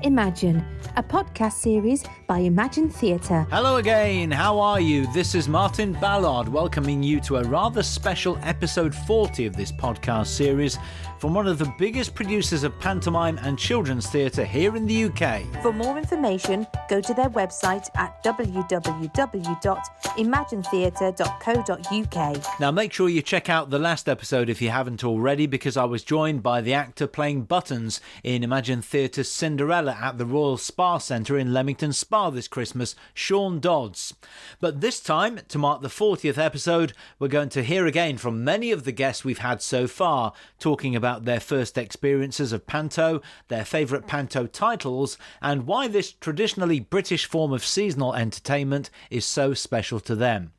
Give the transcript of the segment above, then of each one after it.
Imagine, a podcast series by Imagine Theatre. Hello again, how are you? This is Martin Ballard welcoming you to a rather special episode 40 of this podcast series from one of the biggest producers of pantomime and children's theatre here in the UK. For more information, go to their website at www.imaginetheatre.co.uk. Now make sure you check out the last episode if you haven't already, because I was joined by the actor playing Buttons in Imagine Theatre's Cinderella at the Royal Spa Centre in Leamington Spa this Christmas, Sean Dodds. But this time, to mark the 40th episode, we're going to hear again from many of the guests we've had so far, talking about their first experiences of Panto, their favourite Panto titles, and why this traditionally British form of seasonal entertainment is so special to them.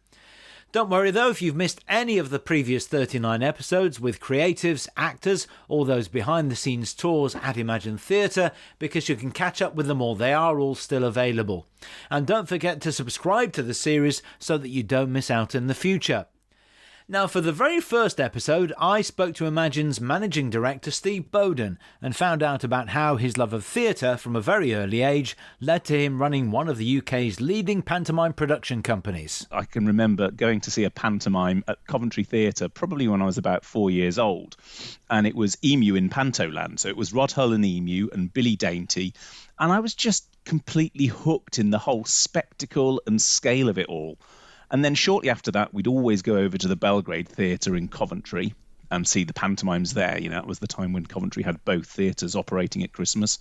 Don't worry though if you've missed any of the previous 39 episodes with creatives, actors, or those behind the scenes tours at Imagine Theatre, because you can catch up with them all. They are all still available. And don't forget to subscribe to the series so that you don't miss out in the future. Now, for the very first episode, I spoke to Imagine's managing director, Steve Bowden, and found out about how his love of theatre from a very early age led to him running one of the UK's leading pantomime production companies. I can remember going to see a pantomime at Coventry Theatre, probably when I was about 4 years old, and it was Emu in Pantoland. So it was Rod Hull and Emu and Billy Dainty, and I was just completely hooked in the whole spectacle and scale of it all. And then shortly after that, we'd always go over to the Belgrade Theatre in Coventry and see the pantomimes there. You know, it was the time when Coventry had both theatres operating at Christmas.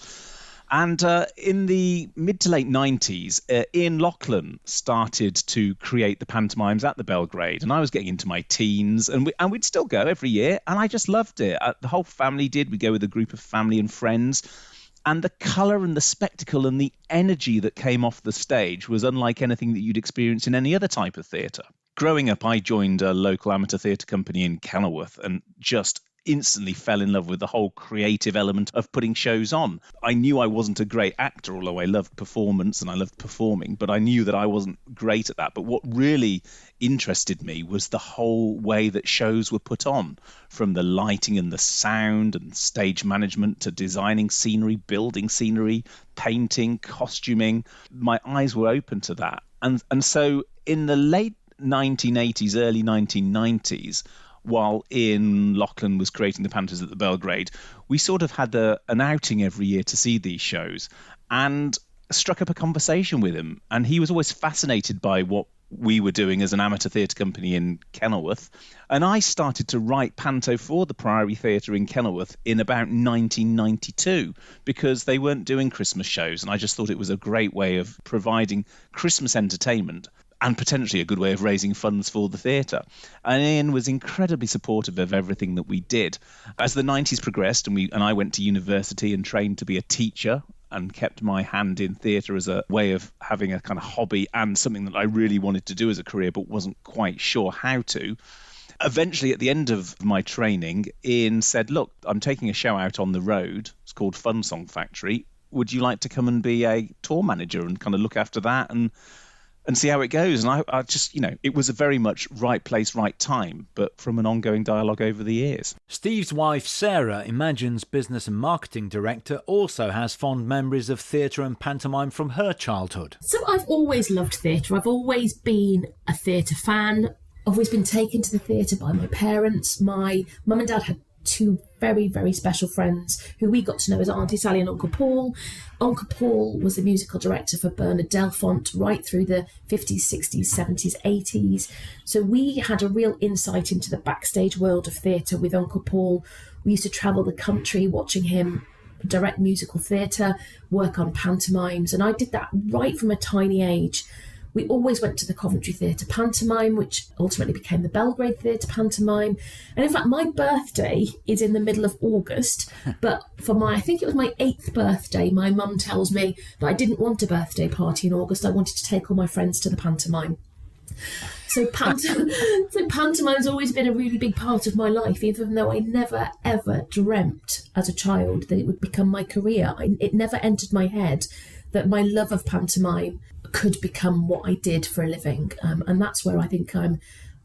And in the mid to late 90s, Ian Lachlan started to create the pantomimes at the Belgrade. And I was getting into my teens, and we'd still go every year. And I just loved it. The whole family did. We'd go with a group of family and friends. And the colour and the spectacle and the energy that came off the stage was unlike anything that you'd experience in any other type of theatre. Growing up, I joined a local amateur theatre company in Kenilworth and just instantly fell in love with the whole creative element of putting shows on. I knew I wasn't a great actor, although I loved performance and I loved performing, but I knew that I wasn't great at that. But what really interested me was the whole way that shows were put on, from the lighting and the sound and stage management to designing scenery, building scenery, painting, costuming. My eyes were open to that. And so in the late 1980s, early 1990s, while Ian Lachlan was creating the Pantos at the Belgrade, we sort of had an outing every year to see these shows and struck up a conversation with him. And he was always fascinated by what we were doing as an amateur theatre company in Kenilworth. And I started to write Panto for the Priory Theatre in Kenilworth in about 1992 because they weren't doing Christmas shows. And I just thought it was a great way of providing Christmas entertainment and potentially a good way of raising funds for the theatre. And Ian was incredibly supportive of everything that we did. As the 90s progressed and I went to university and trained to be a teacher and kept my hand in theatre as a way of having a kind of hobby and something that I really wanted to do as a career but wasn't quite sure how to. Eventually, at the end of my training, Ian said, look, I'm taking a show out on the road. It's called Fun Song Factory. Would you like to come and be a tour manager and kind of look after that and see how it goes? And I just, it was a very much right place, right time, but from an ongoing dialogue over the years. Steve's wife, Sarah, Imagine's business and marketing director, also has fond memories of theatre and pantomime from her childhood. So I've always loved theatre. I've always been a theatre fan. I've always been taken to the theatre by my parents. My mum and dad had two very, very special friends who we got to know as Auntie Sally and Uncle Paul. Uncle Paul was the musical director for Bernard Delfont right through the 50s, 60s, 70s, 80s. So we had a real insight into the backstage world of theatre with Uncle Paul. We used to travel the country watching him direct musical theatre, work on pantomimes, and I did that right from a tiny age. We always went to the Coventry Theatre pantomime, which ultimately became the Belgrade Theatre pantomime. And in fact, my birthday is in the middle of August. But for I think it was my 8th birthday, my mum tells me that I didn't want a birthday party in August. I wanted to take all my friends to the pantomime. So pantomime's always been a really big part of my life, even though I never, ever dreamt as a child that it would become my career. It never entered my head that my love of pantomime could become what I did for a living. And that's where I think I'm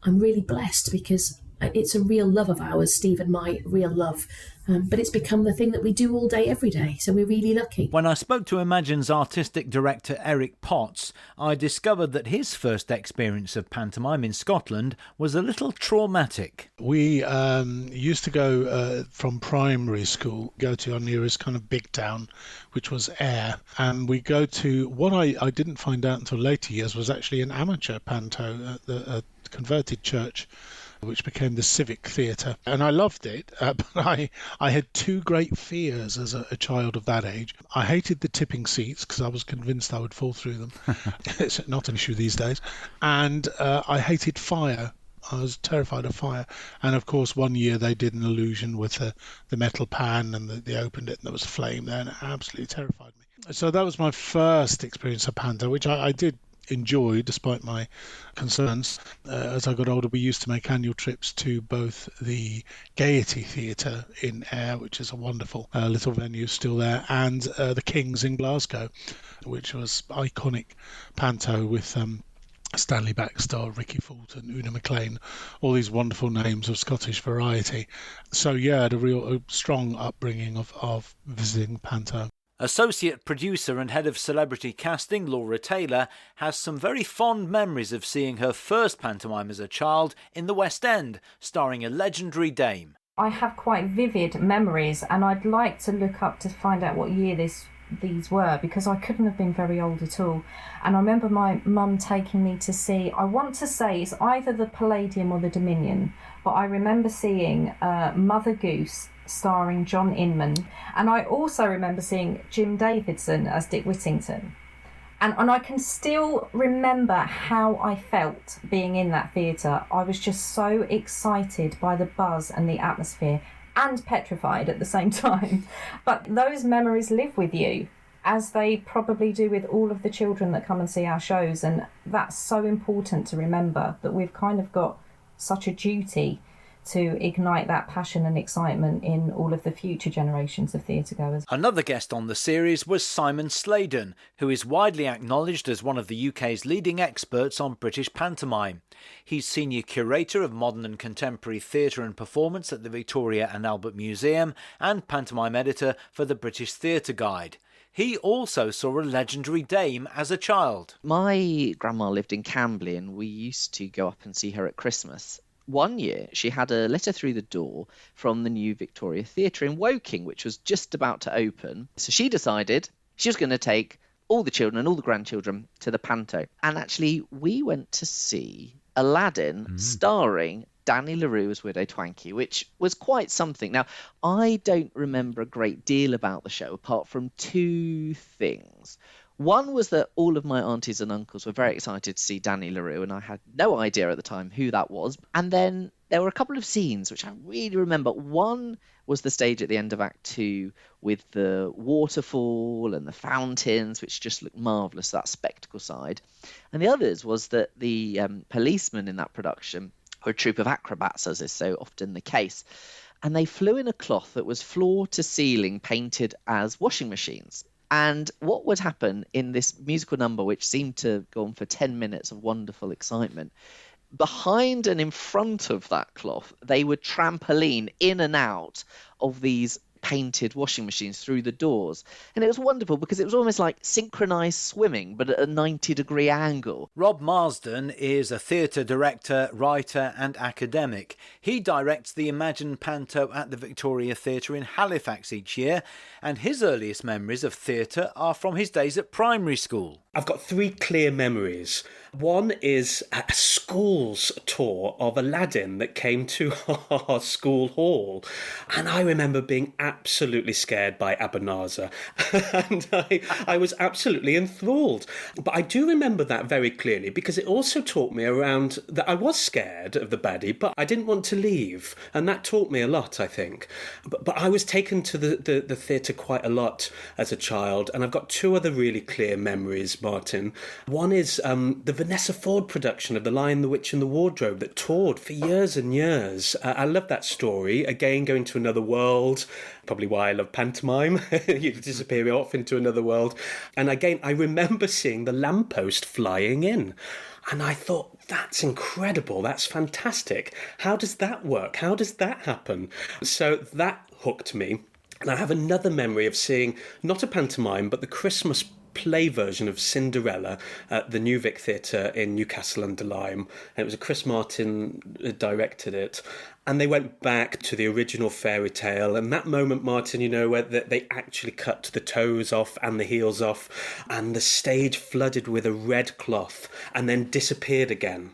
really blessed, because It's a real love of ours, Steve and my real love. But it's become the thing that we do all day, every day. So we're really lucky. When I spoke to Imagine's artistic director, Eric Potts, I discovered that his first experience of pantomime in Scotland was a little traumatic. We used to go from primary school, go to our nearest kind of big town, which was Ayr. And we go to what I didn't find out until later years was actually an amateur panto at the converted church, which became the Civic Theatre. And I loved it, but I had two great fears as a child of that age. I hated the tipping seats because I was convinced I would fall through them. It's not an issue these days. And I hated fire. I was terrified of fire. And of course, one year they did an illusion with the metal pan, and they opened it and there was a flame there, and it absolutely terrified me. So that was my first experience of panto, which I did enjoy despite my concerns. As I got older, we used to make annual trips to both the Gaiety Theatre in Ayr, which is a wonderful little venue still there, and the King's in Glasgow, which was iconic panto with Stanley Baxter, Ricky Fulton, Una McLean, all these wonderful names of Scottish variety. So yeah, I had a strong upbringing of visiting panto. Associate producer and head of celebrity casting, Laura Taylor, has some very fond memories of seeing her first pantomime as a child in the West End, starring a legendary dame. I have quite vivid memories, and I'd like to look up to find out what year these were, because I couldn't have been very old at all. And I remember my mum taking me to see, I want to say it's either the Palladium or the Dominion, but I remember seeing Mother Goose starring John Inman, and I also remember seeing Jim Davidson as Dick Whittington, and I can still remember how I felt being in that theatre. I was just so excited by the buzz and the atmosphere, and petrified at the same time. But those memories live with you, as they probably do with all of the children that come and see our shows, and that's so important to remember, that we've kind of got such a duty to ignite that passion and excitement in all of the future generations of theatre goers. Another guest on the series was Simon Sladen, who is widely acknowledged as one of the UK's leading experts on British pantomime. He's Senior Curator of Modern and Contemporary Theatre and Performance at the Victoria and Albert Museum and Pantomime Editor for the British Theatre Guide. He also saw a legendary dame as a child. My grandma lived in Camberley, and we used to go up and see her at Christmas. One year, she had a letter through the door from the new Victoria Theatre in Woking, which was just about to open. So she decided she was going to take all the children and all the grandchildren to the Panto. And actually, we went to see Aladdin starring Danny LaRue as Widow Twankey, which was quite something. Now, I don't remember a great deal about the show, apart from two things. One was that all of my aunties and uncles were very excited to see Danny LaRue, and I had no idea at the time who that was. And then there were a couple of scenes which I really remember. One was the stage at the end of Act 2 with the waterfall and the fountains, which just looked marvellous, that spectacle side. And the others was that the policemen in that production were a troupe of acrobats, as is so often the case. And they flew in a cloth that was floor to ceiling painted as washing machines. And what would happen in this musical number, which seemed to go on for 10 minutes of wonderful excitement, behind and in front of that cloth, they would trampoline in and out of these painted washing machines through the doors. And it was wonderful because it was almost like synchronized swimming, but at a 90-degree angle. Rob Marsden is a theatre director, writer and academic. He directs the Imagine Panto at the Victoria Theatre in Halifax each year, and his earliest memories of theatre are from his days at primary school. I've got three clear memories. One is a school's tour of Aladdin that came to our school hall. And I remember being absolutely scared by Abanazar. And I was absolutely enthralled. But I do remember that very clearly because it also taught me around that I was scared of the baddie, but I didn't want to leave. And that taught me a lot, I think. But I was taken to the theatre quite a lot as a child. And I've got two other really clear memories, Martin. One is the Vanessa Ford production of The Lion, the Witch and the Wardrobe that toured for years and years. I love that story. Again, going to another world, probably why I love pantomime. You disappear off into another world. And again, I remember seeing the lamppost flying in. And I thought, that's incredible. That's fantastic. How does that work? How does that happen? So that hooked me. And I have another memory of seeing not a pantomime, but the Christmas play version of Cinderella at the New Vic Theatre in Newcastle under Lyme. And it was Chris Martin directed it. And they went back to the original fairy tale. And that moment, Martin, you know, where they actually cut the toes off and the heels off, and the stage flooded with a red cloth and then disappeared again.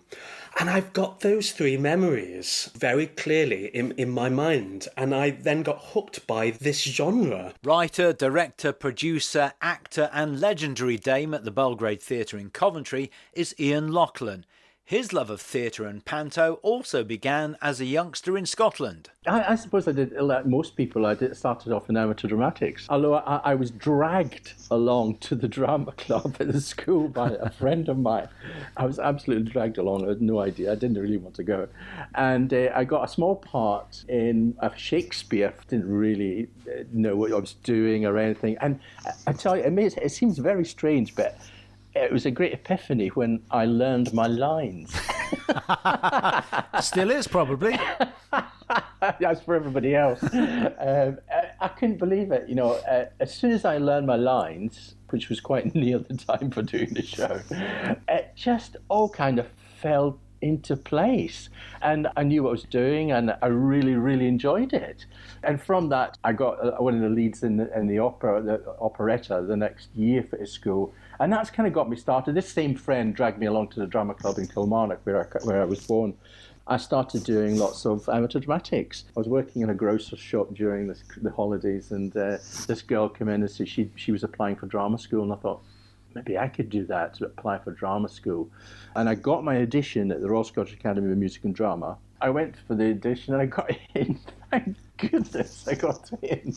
And I've got those three memories very clearly in my mind. And I then got hooked by this genre. Writer, director, producer, actor and legendary dame at the Belgrade Theatre in Coventry is Ian Lachlan. His love of theatre and panto also began as a youngster in Scotland. I suppose I did, like most people, started off in amateur dramatics. Although I was dragged along to the drama club at the school by a friend of mine. I was absolutely dragged along. I had no idea. I didn't really want to go. And I got a small part in Shakespeare. Didn't really know what I was doing or anything. And I tell you, it seems very strange, but it was a great epiphany when I learned my lines. Still is, probably. That's for everybody else. I couldn't believe it. You know, as soon as I learned my lines, which was quite near the time for doing the show, it just all kind of fell into place. And I knew what I was doing, and I really, really enjoyed it. And from that, I got one of the leads in the operetta the next year for school. And that's kind of got me started. This same friend dragged me along to the drama club in Kilmarnock, where I was born. I started doing lots of amateur dramatics. I was working in a grocer's shop during the holidays, and this girl came in and said she was applying for drama school, and I thought, maybe I could do that, to apply for drama school. And I got my audition at the Royal Scottish Academy of Music and Drama. I went for the audition and I got in. Thank goodness I got in.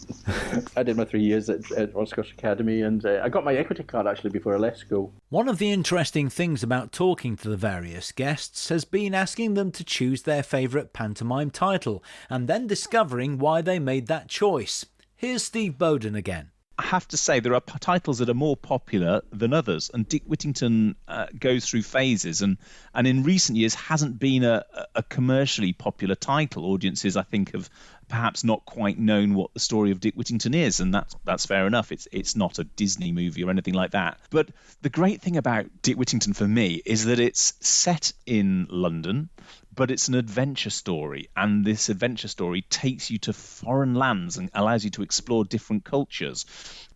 I did my 3 years at Royal Scottish Academy, and I got my equity card actually before I left school. One of the interesting things about talking to the various guests has been asking them to choose their favourite pantomime title and then discovering why they made that choice. Here's Steve Bowden again. I have to say there are titles that are more popular than others, and Dick Whittington goes through phases, and in recent years hasn't been a commercially popular title. Audiences, I think, have perhaps not quite known what the story of Dick Whittington is, and that's fair enough. It's not a Disney movie or anything like that. But the great thing about Dick Whittington for me is that it's set in London, but it's an adventure story, and this adventure story takes you to foreign lands and allows you to explore different cultures.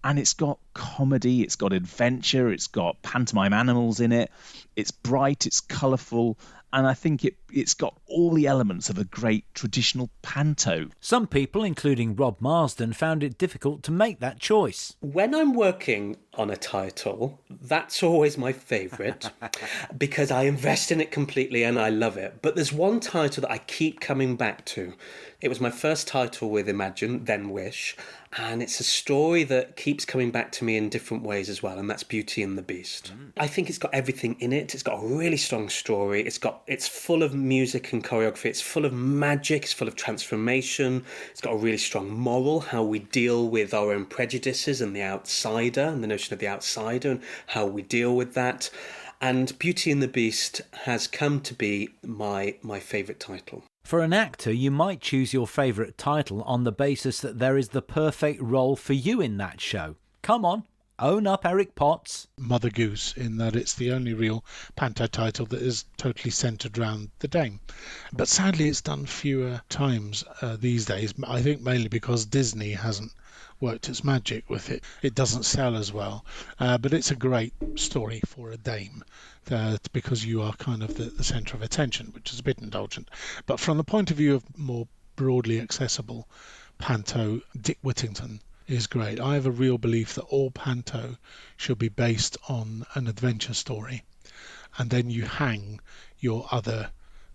And it's got comedy, it's got adventure, it's got pantomime animals in it, it's bright, it's colourful, and I think it's got all the elements of a great traditional panto. Some people, including Rob Marsden, found it difficult to make that choice. When I'm working on a title, that's always my favourite because I invest in it completely and I love it. But there's one title that I keep coming back to. It was my first title with Imagine, then Wish, and it's a story that keeps coming back to me in different ways as well, and that's Beauty and the Beast. I think it's got everything in it. It's got a really strong story. It's full of music and choreography. It's full of magic. It's full of transformation. It's got a really strong moral, how we deal with our own prejudices and the outsider, and the notion of the outsider, and how we deal with that. And Beauty and the Beast has come to be my favourite title. For an actor, you might choose your favourite title on the basis that there is the perfect role for you in that show. Come on, own up, Eric Potts. Mother Goose, in that it's the only real panto title that is totally centred around the dame. But sadly, it's done fewer times these days, I think mainly because Disney hasn't worked its magic with it. It doesn't sell as well, but it's a great story for a dame because you are kind of the centre of attention, which is a bit indulgent. But from the point of view of more broadly accessible panto, Dick Whittington is great. I have a real belief that all panto should be based on an adventure story, and then you hang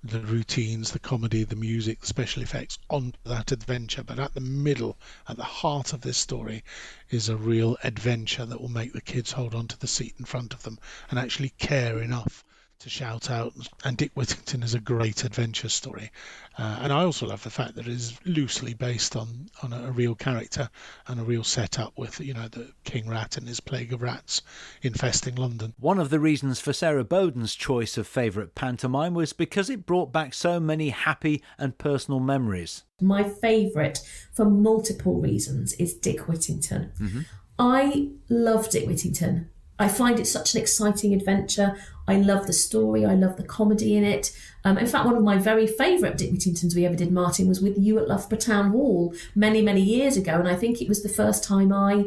the routines, the comedy, the music, the special effects on that adventure. But at the middle, at the heart of this story, is a real adventure that will make the kids hold on to the seat in front of them and actually care enough to shout out. And Dick Whittington is a great adventure story. And I also love the fact that it is loosely based on a real character and a real setup with, the King Rat and his plague of rats infesting London. One of the reasons for Sarah Bowden's choice of favourite pantomime was because it brought back so many happy and personal memories. My favourite, for multiple reasons, is Dick Whittington. Mm-hmm. I love Dick Whittington. I find it such an exciting adventure. I love the story. I love the comedy in it. In fact, one of my very favourite Dick Whittingtons we ever did, Martin, was with you at Loughborough Town Hall many, many years ago. And I think it was the first time I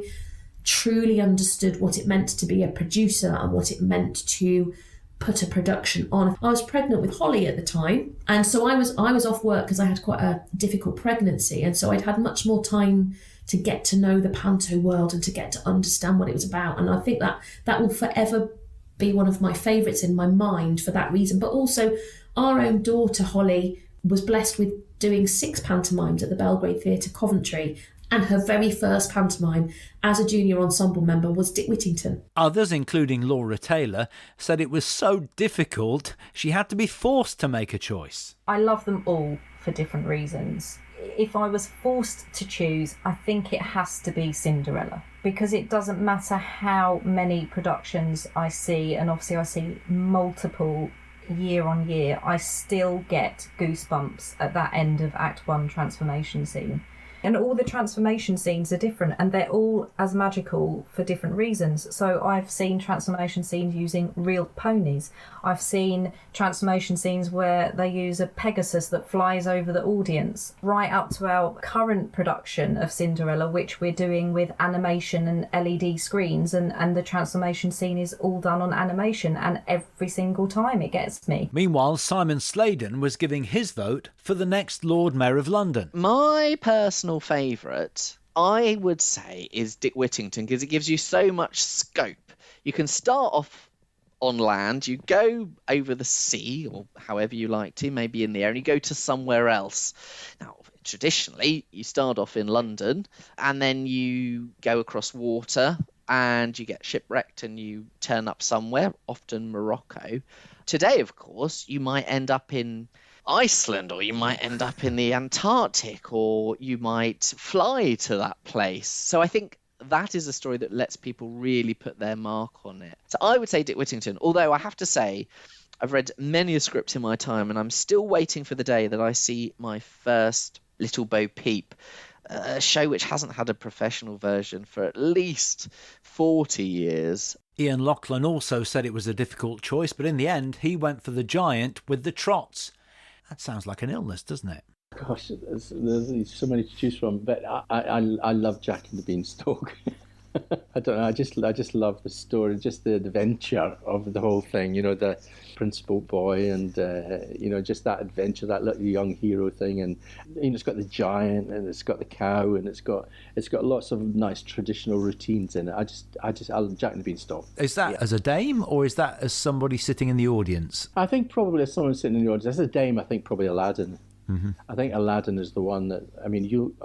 truly understood what it meant to be a producer and what it meant to put a production on. I was pregnant with Holly at the time, and so I was off work because I had quite a difficult pregnancy, and so I'd had much more time to get to know the panto world and to get to understand what it was about. And I think that will forever be one of my favourites in my mind for that reason. But also, our own daughter Holly was blessed with doing 6 pantomimes at the Belgrade Theatre, Coventry, and her very first pantomime as a junior ensemble member was Dick Whittington. Others, including Laura Taylor, said it was so difficult she had to be forced to make a choice. I love them all for different reasons. If I was forced to choose, I think it has to be Cinderella, because it doesn't matter how many productions I see, and obviously I see multiple year on year, I still get goosebumps at that end of Act 1 transformation scene. And all the transformation scenes are different, and they're all as magical for different reasons. So I've seen transformation scenes using real ponies. I've seen transformation scenes where they use a Pegasus that flies over the audience, right up to our current production of Cinderella, which we're doing with animation and LED screens, and the transformation scene is all done on animation, and every single time it gets me. Meanwhile, Simon Sladen was giving his vote for the next Lord Mayor of London. My personal favourite, I would say, is Dick Whittington, because it gives you so much scope. You can start off on land, you go over the sea, or however you like to, maybe in the air, and you go to somewhere else. Now, traditionally, you start off in London, and then you go across water, and you get shipwrecked, and you turn up somewhere, often Morocco. Today, of course, you might end up in Iceland, or you might end up in the Antarctic, or you might fly to that place. So I think that is a story that lets people really put their mark on it. So I would say Dick Whittington, although I have to say I've read many a script in my time, and I'm still waiting for the day that I see my first Little Bo Peep, a show which hasn't had a professional version for at least 40 years. Ian Lachlan also said it was a difficult choice, but in the end he went for the giant with the trots. That sounds like an illness, doesn't it? Gosh, there's so many to choose from, but I love Jack and the Beanstalk. I don't know, I just love the story, just the adventure of the whole thing, the principal boy, and just that adventure, that little young hero thing, and it's got the giant, and it's got the cow, and it's got lots of nice traditional routines in it. I love Jack and the Beanstalk. Is that as a dame, or is that as somebody sitting in the audience? I think probably as someone sitting in the audience. As a dame, I think probably Aladdin. Mm-hmm. I think Aladdin is the one that, I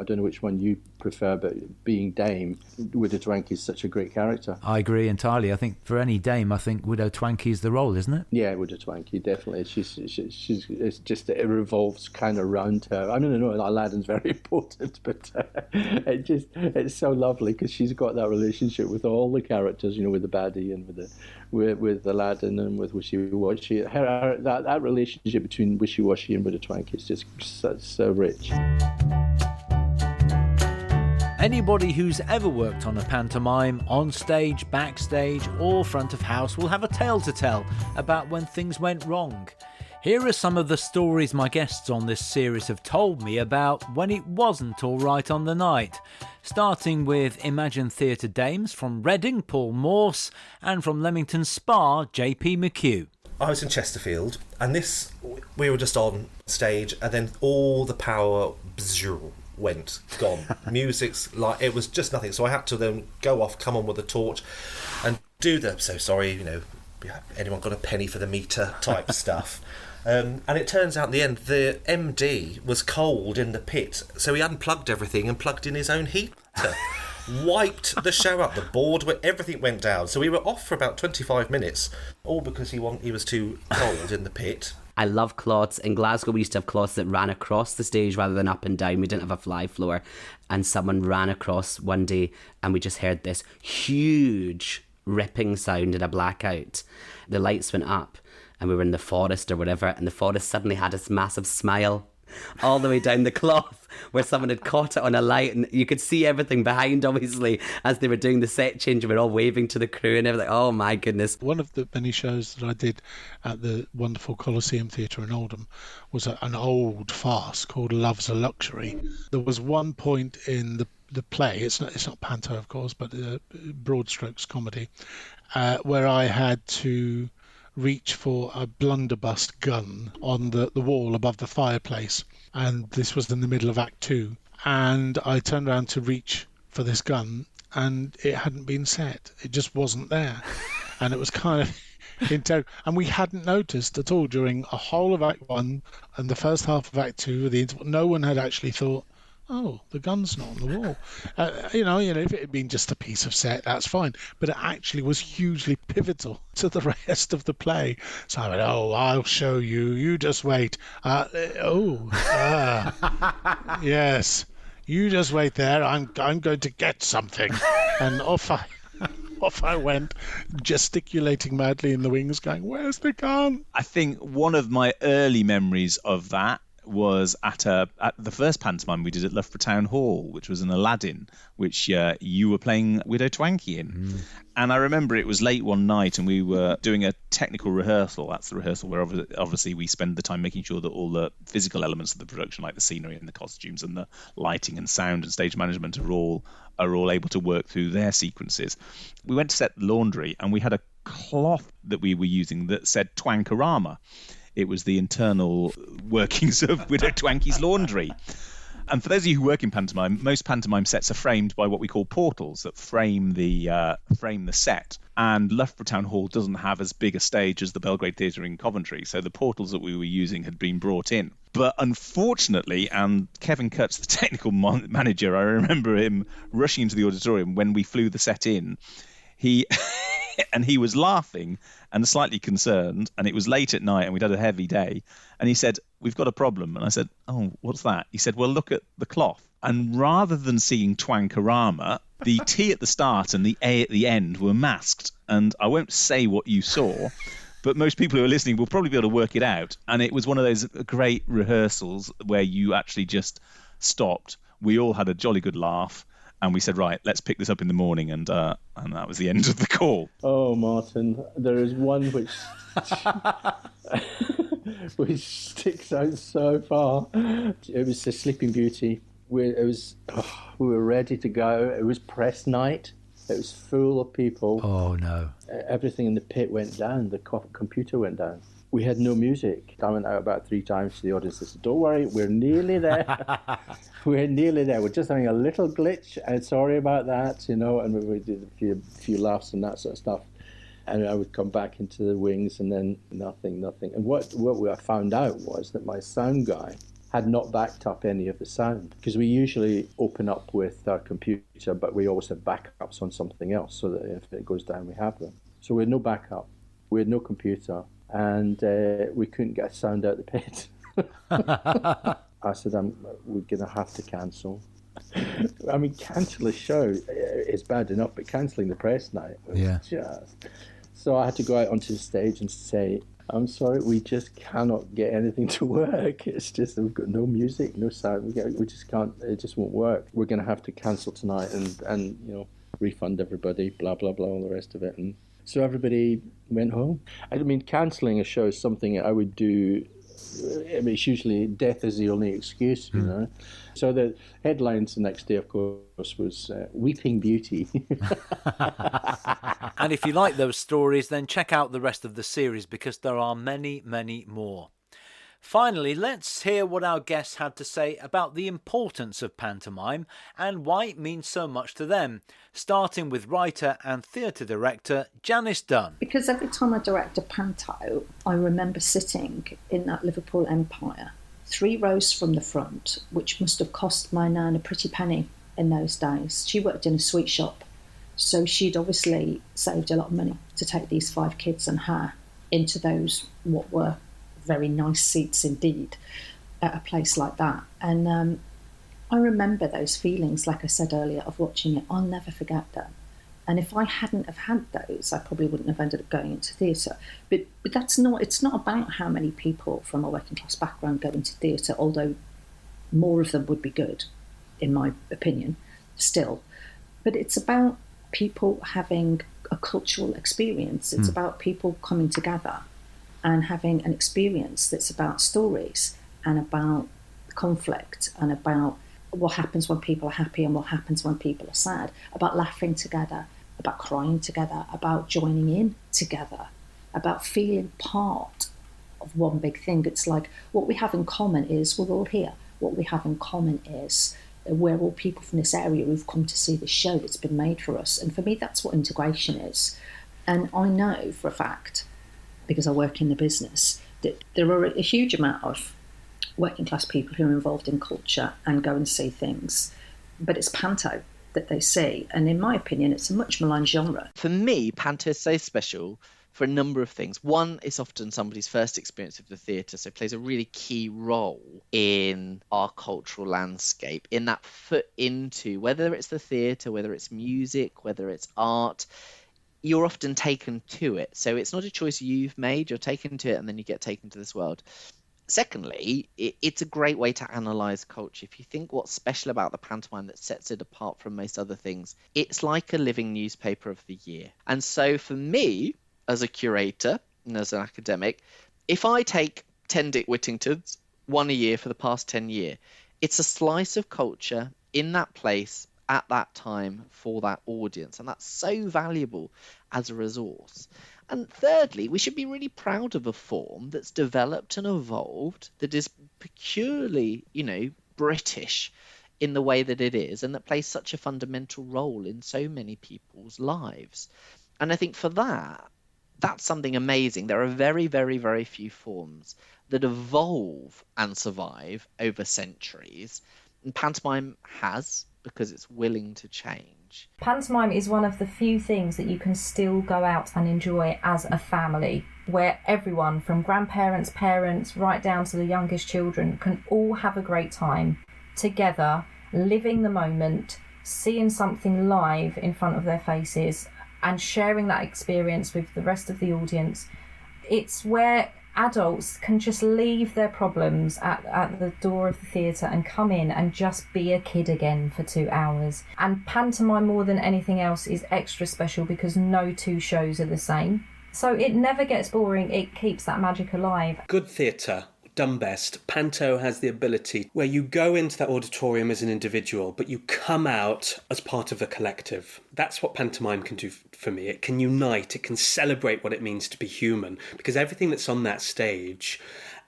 don't know which one you prefer, but being Dame, Widow Twankey is such a great character. I agree entirely. I think for any dame, I think Widow Twankey is the role, isn't it? Yeah, Widow Twankey, definitely. She's it's just, it revolves kind of around her. I know Aladdin's very important, but it's so lovely because she's got that relationship with all the characters, with the baddie and with Aladdin and with Wishy Washy. That relationship between Wishy Washy and Widow Twankey is just so rich. Anybody who's ever worked on a pantomime, on stage, backstage, or front of house will have a tale to tell about when things went wrong. Here are some of the stories my guests on this series have told me about when it wasn't all right on the night. Starting with Imagine Theatre Dames from Reading, Paul Morse, and from Leamington Spa, JP McHugh. I was in Chesterfield, and we were just on stage, and then all the power gone. Music's like, it was just nothing. So I had to then go off, come on with a torch, and do the so sorry, anyone got a penny for the meter type stuff. And it turns out in the end, the MD was cold in the pit, so he unplugged everything and plugged in his own heater. wiped the show up. The board, everything went down. So we were off for about 25 minutes, all because he was too cold in the pit. I love cloths. In Glasgow, we used to have cloths that ran across the stage rather than up and down. We didn't have a fly floor. And someone ran across one day and we just heard this huge ripping sound in a blackout. The lights went up and we were in the forest or whatever, and the forest suddenly had this massive smile all the way down the cloth where someone had caught it on a light, and you could see everything behind, obviously, as they were doing the set change. We were all waving to the crew and everything. Oh my goodness. One of the many shows that I did at the wonderful Coliseum Theatre in Oldham was an old farce called Love's a Luxury. There was one point in the play, it's not Panto of course, but broad strokes comedy, where I had to reach for a blunderbuss gun on the wall above the fireplace, and this was in the middle of Act 2, and I turned around to reach for this gun and it hadn't been set. It just wasn't there. And it was kind of and we hadn't noticed at all during a whole of Act 1 and the first half of Act 2, the interval. No one had actually thought, oh, the gun's not on the wall. If it had been just a piece of set, that's fine. But it actually was hugely pivotal to the rest of the play. So I went, I'll show you. You just wait. Yes. You just wait there. I'm going to get something. And off I went, gesticulating madly in the wings, going, where's the gun? I think one of my early memories of that was at the first pantomime we did at Loughborough Town Hall, which was an Aladdin, which you were playing Widow Twankey in. And I remember it was late one night and we were doing a technical rehearsal. That's the rehearsal where obviously we spend the time making sure that all the physical elements of the production, like the scenery and the costumes and the lighting and sound and stage management, are all able to work through their sequences. We went to set the laundry and we had a cloth that we were using that said Twankarama. It was the internal workings of Widow Twankey's laundry. And for those of you who work in pantomime, most pantomime sets are framed by what we call portals that frame the set. And Loughborough Town Hall doesn't have as big a stage as the Belgrade Theatre in Coventry, so the portals that we were using had been brought in. But unfortunately, and Kevin Kurtz, the technical manager, I remember him rushing into the auditorium when we flew the set in. He was laughing and slightly concerned, and it was late at night and we'd had a heavy day, and he said, we've got a problem. And I said, oh, what's that? He said, well, look at the cloth. And rather than seeing Twankarama, the T at the start and the A at the end were masked. And I won't say what you saw, but most people who are listening will probably be able to work it out. And it was one of those great rehearsals where you actually just stopped. We all had a jolly good laugh. And we said, right, let's pick this up in the morning. And that was the end of the call. Oh, Martin, there is one which which sticks out so far. It was the Sleeping Beauty. We were ready to go. It was press night. It was full of people. Oh, no. Everything in the pit went down. The computer went down. We had no music. I went out about 3 times to the audience and said, don't worry, we're nearly there. We're nearly there. We're just having a little glitch, and sorry about that, and we did a few laughs and that sort of stuff. And I would come back into the wings and then nothing. And what I found out was that my sound guy had not backed up any of the sound, because we usually open up with our computer, but we always have backups on something else so that if it goes down, we have them. So we had no backup. We had no computer. And we couldn't get sound out the pit. I said, we're going to have to cancel. I mean, cancel a show is bad enough, but cancelling the press night was just... So I had to go out onto the stage and say, I'm sorry, we just cannot get anything to work. It's just, we've got no music, no sound. We just can't, it just won't work. We're going to have to cancel tonight and refund everybody, blah, blah, blah, all the rest of it. And so everybody went home. I mean, cancelling a show is something I would do. I mean, it's usually death is the only excuse, So the headlines the next day, of course, was Weeping Beauty. And if you like those stories, then check out the rest of the series, because there are many, many more. Finally, let's hear what our guests had to say about the importance of pantomime and why it means so much to them, starting with writer and theatre director Janice Dunn. Because every time I direct a panto, I remember sitting in that Liverpool Empire, 3 rows from the front, which must have cost my nan a pretty penny in those days. She worked in a sweet shop, so she'd obviously saved a lot of money to take these 5 kids and her into those what were very nice seats indeed at a place like that. And I remember those feelings, like I said earlier, of watching it. I'll never forget them. And if I hadn't have had those, I probably wouldn't have ended up going into theatre. But it's not about how many people from a working class background go into theatre, although more of them would be good, in my opinion, still. But it's about people having a cultural experience. It's about people coming together and having an experience that's about stories and about conflict and about what happens when people are happy and what happens when people are sad, about laughing together, about crying together, about joining in together, about feeling part of one big thing. It's like what we have in common is we're all here. What we have in common is we're all people from this area who've come to see the show that's been made for us. And for me, that's what integration is. And I know for a fact, because I work in the business, that there are a huge amount of working class people who are involved in culture and go and see things. But it's Panto that they see. And in my opinion, it's a much maligned genre. For me, Panto is so special for a number of things. One, it's often somebody's first experience of the theatre, so it plays a really key role in our cultural landscape, in that foot into, whether it's the theatre, whether it's music, whether it's art, you're often taken to it. So it's not a choice you've made, you're taken to it and then you get taken to this world. Secondly, it's a great way to analyse culture. If you think what's special about the pantomime that sets it apart from most other things, it's like a living newspaper of the year. And so for me, as a curator and as an academic, if I take 10 Dick Whittingtons, one a year for the past 10 years, it's a slice of culture in that place at that time for that audience. And that's so valuable as a resource. And thirdly, we should be really proud of a form that's developed and evolved that is peculiarly, British in the way that it is, and that plays such a fundamental role in so many people's lives. And I think for that, that's something amazing. There are very, very, very few forms that evolve and survive over centuries. And pantomime has, because it's willing to change. Pantomime is one of the few things that you can still go out and enjoy as a family, where everyone from grandparents, parents, right down to the youngest children can all have a great time together, living the moment, seeing something live in front of their faces and sharing that experience with the rest of the audience. It's where adults can just leave their problems at the door of the theatre and come in and just be a kid again for 2 hours. And pantomime, more than anything else, is extra special because no two shows are the same. So it never gets boring, it keeps that magic alive. Good theatre, done best. Panto has the ability where you go into that auditorium as an individual, but you come out as part of a collective. That's what pantomime can do for me. It can unite, it can celebrate what it means to be human, because everything that's on that stage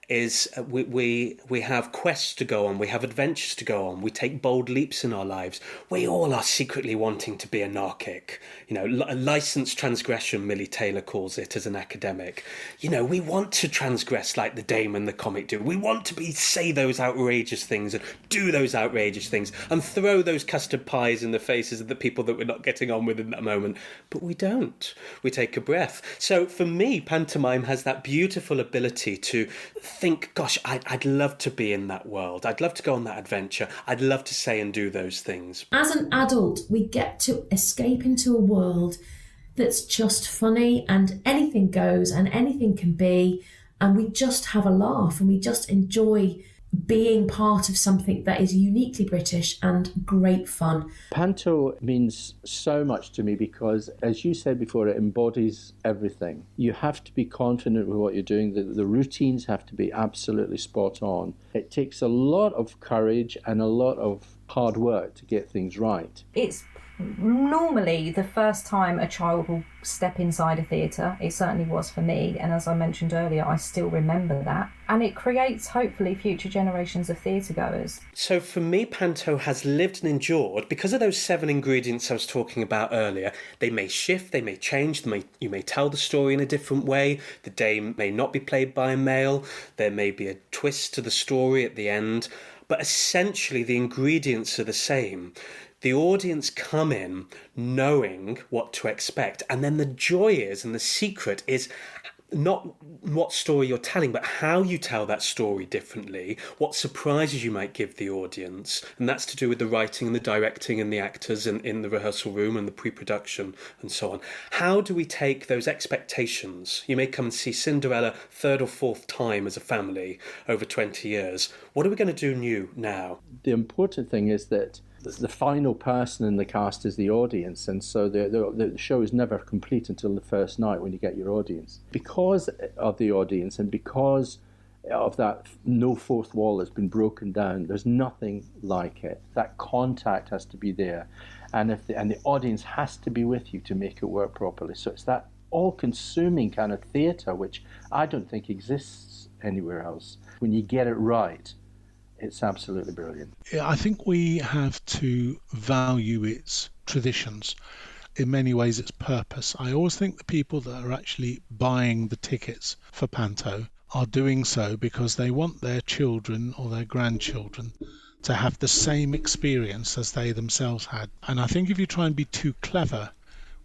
is we have quests to go on, we have adventures to go on, we take bold leaps in our lives. We all are secretly wanting to be anarchic. A licensed transgression, Millie Taylor calls it as an academic. We want to transgress like the Dame and the comic do. We want to say those outrageous things and do those outrageous things and throw those custard pies in the faces of the people that we're not getting on with in that moment. But we don't. We take a breath. So for me, pantomime has that beautiful ability to think, gosh, I'd love to be in that world. I'd love to go on that adventure. I'd love to say and do those things. As an adult, we get to escape into a world that's just funny and anything goes and anything can be, and we just have a laugh and we just enjoy being part of something that is uniquely British and great fun. Panto means so much to me because, as you said before, it embodies everything. You have to be confident with what you're doing. The routines have to be absolutely spot on. It takes a lot of courage and a lot of hard work to get things right. It's normally the first time a child will step inside a theatre. It certainly was for me, and as I mentioned earlier, I still remember that. And it creates, hopefully, future generations of theatre goers. So for me, Panto has lived and endured because of those 7 ingredients I was talking about earlier. They may shift, they may change, you may tell the story in a different way. The dame may not be played by a male. There may be a twist to the story at the end. But essentially, the ingredients are the same. the audience come in knowing what to expect. And then the joy is, and the secret is, not what story you're telling, but how you tell that story differently, what surprises you might give the audience. And that's to do with the writing and the directing and the actors in the rehearsal room and the pre-production and so on. How do we take those expectations? You may come and see Cinderella third or fourth time as a family over 20 years. What are we going to do new now? The important thing is that the final person in the cast is the audience, and so the show is never complete until the first night when you get your audience. Because of the audience and because of that, no fourth wall has been broken down. There's nothing like it. That contact has to be there, and the audience has to be with you to make it work properly. So it's that all-consuming kind of theatre which I don't think exists anywhere else. When you get it right, it's absolutely brilliant. Yeah, I think we have to value its traditions, in many ways its purpose. I always think the people that are actually buying the tickets for Panto are doing so because they want their children or their grandchildren to have the same experience as they themselves had. And I think if you try and be too clever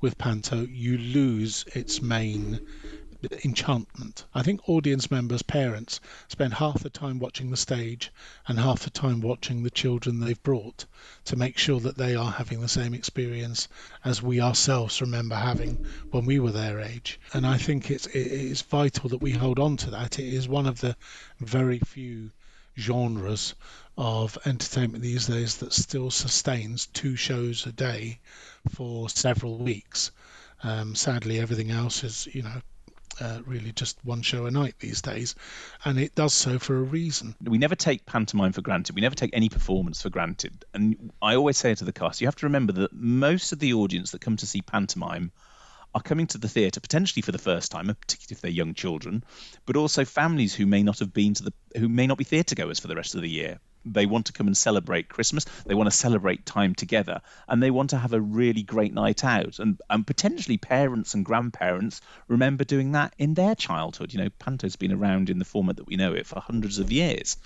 with Panto, you lose its main enchantment. I think audience members, parents, spend half the time watching the stage and half the time watching the children they've brought to make sure that they are having the same experience as we ourselves remember having when we were their age. And I think it is vital that we hold on to that. It is one of the very few genres of entertainment these days that still sustains 2 shows a day for several weeks. Sadly, everything else is, really just 1 show a night these days, and it does so for a reason. We never take pantomime for granted. We never take any performance for granted. And I always say to the cast, you have to remember that most of the audience that come to see pantomime are coming to the theatre potentially for the first time, particularly if they're young children, but also families who may not be theatre goers for the rest of the year. They want to come and celebrate Christmas. They want to celebrate time together, and they want to have a really great night out. And potentially parents and grandparents remember doing that in their childhood. Panto's been around in the format that we know it for hundreds of years.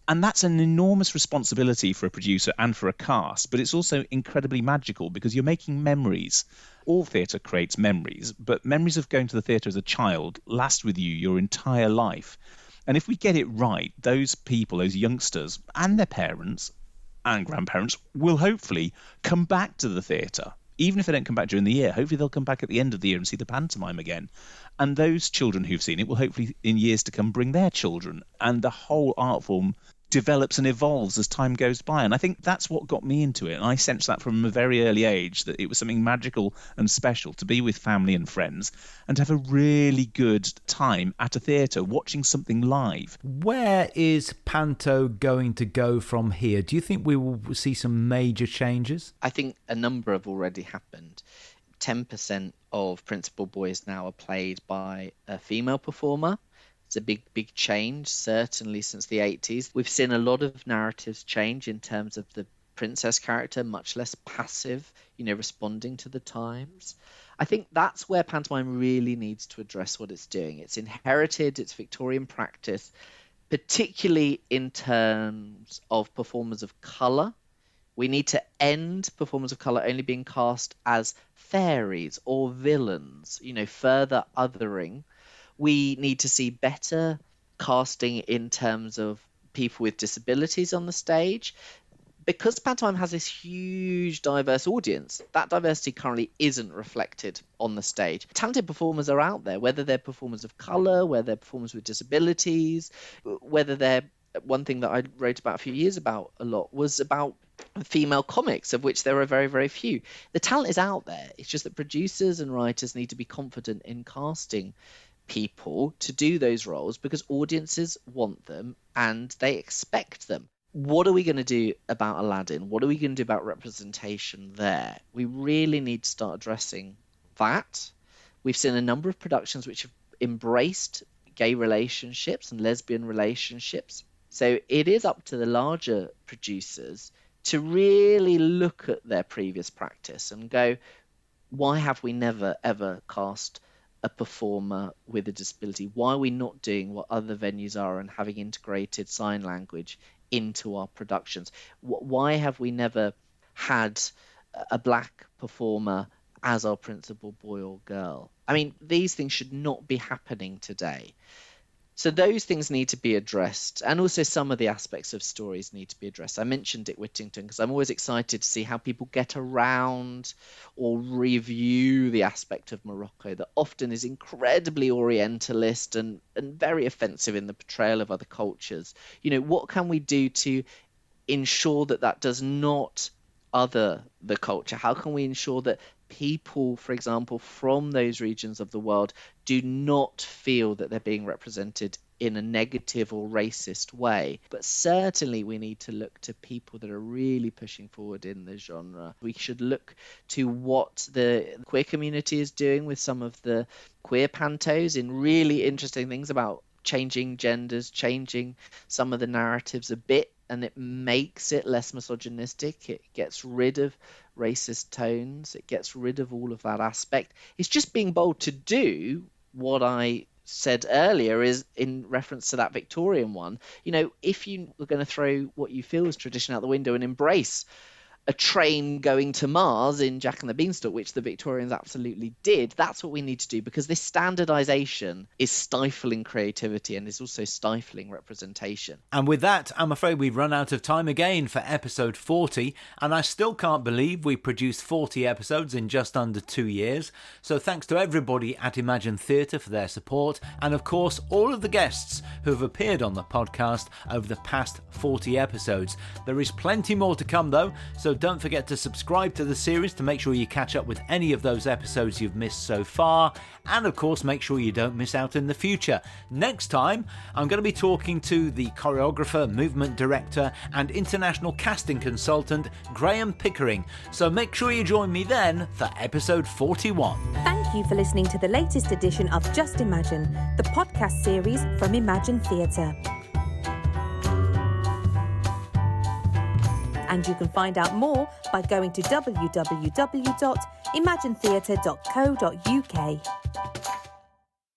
And that's an enormous responsibility for a producer and for a cast, but it's also incredibly magical because you're making memories. All theatre creates memories, but memories of going to the theatre as a child last with you your entire life. And if we get it right, those people, those youngsters and their parents and grandparents will hopefully come back to the theatre. Even if they don't come back during the year, hopefully they'll come back at the end of the year and see the pantomime again. And those children who've seen it will hopefully in years to come bring their children. And the whole art form develops and evolves as time goes by. And I think that's what got me into it. And I sensed that from a very early age, that it was something magical and special to be with family and friends and to have a really good time at a theatre watching something live. Where is Panto going to go from here? Do you think we will see some major changes? I think a number have already happened. 10% of principal boys now are played by a female performer. It's a big change, certainly since the 80s. We've seen a lot of narratives change in terms of the princess character, much less passive, responding to the times. I think that's where pantomime really needs to address what it's doing. It's inherited its Victorian practice, particularly in terms of performers of colour. We need to end performers of colour only being cast as fairies or villains, further othering. We need to see better casting in terms of people with disabilities on the stage. Because pantomime has this huge diverse audience, that diversity currently isn't reflected on the stage. Talented performers are out there, whether they're performers of colour, whether they're performers with disabilities, whether they're... One thing that I wrote about a few years about a lot was about female comics, of which there are very, very few. The talent is out there. It's just that producers and writers need to be confident in casting people to do those roles because audiences want them and they expect them. What are we going to do about Aladdin? What are we going to do about representation there? We really need to start addressing that. We've seen a number of productions which have embraced gay relationships and lesbian relationships. So it is up to the larger producers to really look at their previous practice and go, why have we never ever cast a performer with a disability? Why are we not doing what other venues are and having integrated sign language into our productions? Why have we never had a black performer as our principal boy or girl. I mean, these things should not be happening today. So those things need to be addressed, and also some of the aspects of stories need to be addressed. I mentioned Dick Whittington because I'm always excited to see how people get around or review the aspect of Morocco that often is incredibly Orientalist and very offensive in the portrayal of other cultures. You know, what can we do to ensure that that does not other the culture? How can we ensure that people, for example, from those regions of the world do not feel that they're being represented in a negative or racist way? But certainly we need to look to people that are really pushing forward in the genre. We should look to what the queer community is doing with some of the queer pantos in really interesting things about changing genders, changing some of the narratives a bit, and it makes it less misogynistic. It gets rid of racist tones. It gets rid of all of that aspect. It's just being bold to do what I said earlier is in reference to that Victorian one. You know, if you were going to throw what you feel is tradition out the window and embrace a train going to Mars in Jack and the Beanstalk, which the Victorians absolutely did, that's what we need to do, because this standardization is stifling creativity and is also stifling representation. And with that, I'm afraid we've run out of time again for episode 40, and I still can't believe we produced 40 episodes in just under 2 years. So thanks to everybody at Imagine Theatre for their support, and of course all of the guests who have appeared on the podcast over the past 40 episodes. There is plenty more to come though, so don't forget to subscribe to the series to make sure you catch up with any of those episodes you've missed so far, and of course make sure you don't miss out in the future. Next time I'm going to be talking to the choreographer, movement director and international casting consultant Graham Pickering, so make sure you join me then for episode 41. Thank you for listening to the latest edition of Just Imagine, the podcast series from Imagine Theatre. And you can find out more by going to www.imaginetheatre.co.uk.